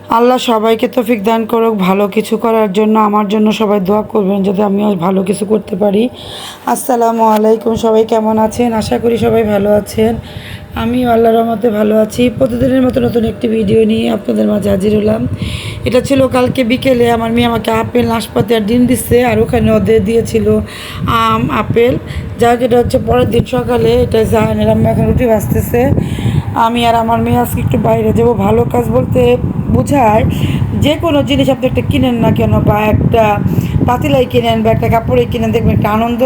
আল্লাহ সবাইকে তৌফিক দান করুক ভালো কিছু করার জন্য। আমার জন্য সবাই দোয়া করবেন যাতে আমিও ভালো কিছু করতে পারি। আসসালামু আলাইকুম, সবাই কেমন আছেন? আশা করি সবাই ভালো আছেন। আমিও আল্লাহর রহমতে ভালো আছি। প্রতিদিনের মতো নতুন একটি ভিডিও নিয়ে আপনাদের মাঝে হাজির হলাম। এটা ছিল কালকে বিকেলে আমার মেয়ে আমাকে আপেল, নাশপাতি আর ডিম দিচ্ছে, আর ওখানে ওদের দিয়েছিল আম, আপেল। যাক, এটা হচ্ছে পরের দিন সকালে। এটা জাহানের আম্মা এখন রুটি ভাজতেছে। আমি আর আমার মেয়ে আজকে একটু বাইরে যাবো। ভালো কাজ বলতে বোঝায় যে কোনো জিনিস আপনি একটা কিনেন না কেন, বা একটা পাতিলাই কিনেন বা একটা কাপড়ে কিনেন, দেখবেন একটা আনন্দ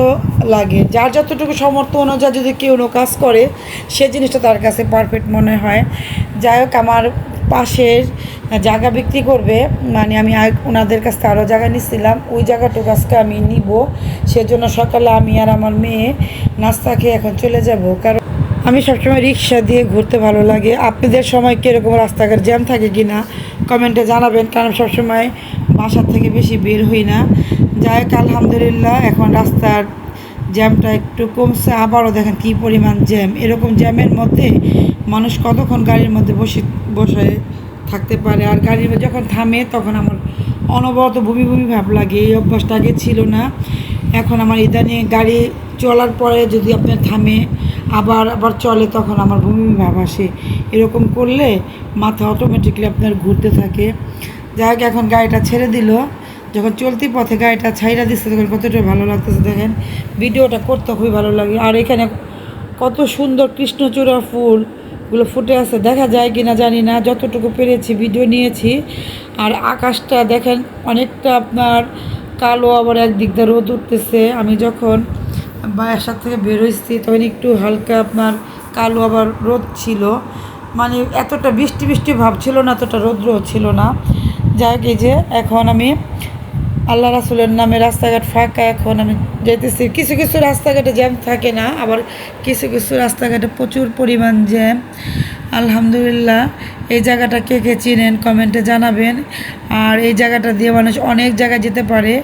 লাগে। যার যতটুকু সামর্থ্য অনুযায়ী যদি কেউ কাজ করে, সে জিনিসটা তার কাছে পারফেক্ট মনে হয়। যাই হোক, আমার পাশের জায়গা বিক্রি করবে, মানে আমি ওনাদের কাছ থেকে আরও জায়গা নিচ্ছিলাম, ওই জায়গাটুকু আজকে আমি নিব। সেজন্য সকালে আমি আর আমার মেয়ে নাস্তা খেয়ে এখন চলে যাব। কারণ আমি সবসময় রিক্সা দিয়ে ঘুরতে ভালো লাগে। আপনাদের সময় কীরকম রাস্তাঘাট জ্যাম থাকে কি না কমেন্টে জানাবেন, কারণ সবসময় বাসার থেকে বেশি বের হই না। যাই হোক, আলহামদুলিল্লাহ এখন রাস্তার জ্যামটা একটু কমছে। আবারও দেখেন কী পরিমাণ জ্যাম। এরকম জ্যামের মধ্যে মানুষ কতক্ষণ গাড়ির মধ্যে বসে থাকতে পারে? আর গাড়ির যখন থামে তখন আমার অনবরত বমি বমি ভাব লাগে। এই অভ্যাসটা আগে ছিল না, এখন আমার ইদানিং গাড়ি চলার পরে যদি আপনার থামে আবার আবার চলে, তখন আমার বমি ভাব আসে। এরকম করলে মাথা অটোমেটিকলি আপনার ঘুরতে থাকে। যাই হোক, এখন গাড়িটা ছেড়ে দিল। যখন চলতি পথে গাড়িটা ছাইরা দিচ্ছে তখন কতটা ভালো লাগতেছে। দেখেন, ভিডিওটা করতে খুবই ভালো লাগে। আর এখানে কত সুন্দর কৃষ্ণচূড়া ফুলগুলো ফুটে আছে, দেখা যায় কি না জানি না, যতটুকু পেরেছি ভিডিও নিয়েছি। আর আকাশটা দেখেন অনেকটা আপনার কালো, আবার একদিক দিয়ে রোদ উঠতেছে। আমি যখন বাসার থেকে বেরোইছি তখন একটু হালকা আপনার কালো, আবার রোদ ছিল, মানে এতটা বৃষ্টি বৃষ্টি ভাব ছিল না, এতটা রৌদ্র ছিল না। যাক, এই যে এখন আমি আল্লাহ রাসুলের নামে রাস্তাঘাট ফাঁকা। এখন আমি যেতেছি। কিছু কিছু রাস্তাঘাটে জ্যাম থাকে না, আবার কিছু কিছু রাস্তাঘাটে প্রচুর পরিমাণ জ্যাম। আলহামদুলিল্লাহ, এই জায়গাটা কে কে চিনেন কমেন্টে জানাবেন। আর এই জায়গাটা দিয়ে মানুষ অনেক জায়গায় যেতে পারে,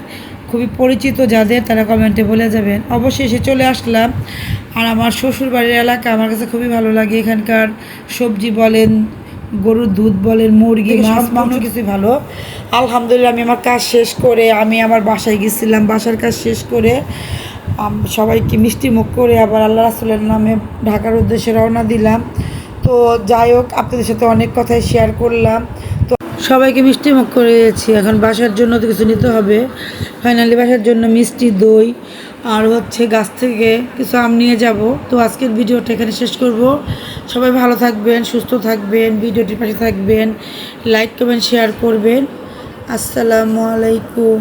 খুবই পরিচিত যাদের, তারা কমেন্টে বলে যাবেন। অবশেষে চলে আসলাম। আর আমার শ্বশুরবাড়ির এলাকা আমার কাছে খুবই ভালো লাগে। এখানকার সবজি বলেন, গরুর দুধ বলেন, মুরগি, মাছ, মাংস কিছুই ভালো। আলহামদুলিল্লাহ, আমি আমার কাজ শেষ করে আমি আমার বাসায় গেছিলাম। বাসার কাজ শেষ করে সবাইকে মিষ্টি মুখ করে আবার আল্লাহ রাসুলের নামে ঢাকার উদ্দেশ্যে রওনা দিলাম। তো যাই হোক, আপনাদের সাথে অনেক কথাই শেয়ার করলাম। তো সবাইকে মিষ্টি মুখ করে দিয়েছি। এখন বাসার জন্য তো কিছু নিতে হবে। ফাইনালি বাসার জন্য মিষ্টি, দই আর হচ্ছে গাছ থেকে কিছু আম নিয়ে যাব। তো আজকের ভিডিওটা এখানে শেষ করব। সবাই ভালো থাকবেন, সুস্থ থাকবেন, ভিডিওটির পাশে থাকবেন, লাইক কমেন্ট শেয়ার করবেন। আসসালামু আলাইকুম।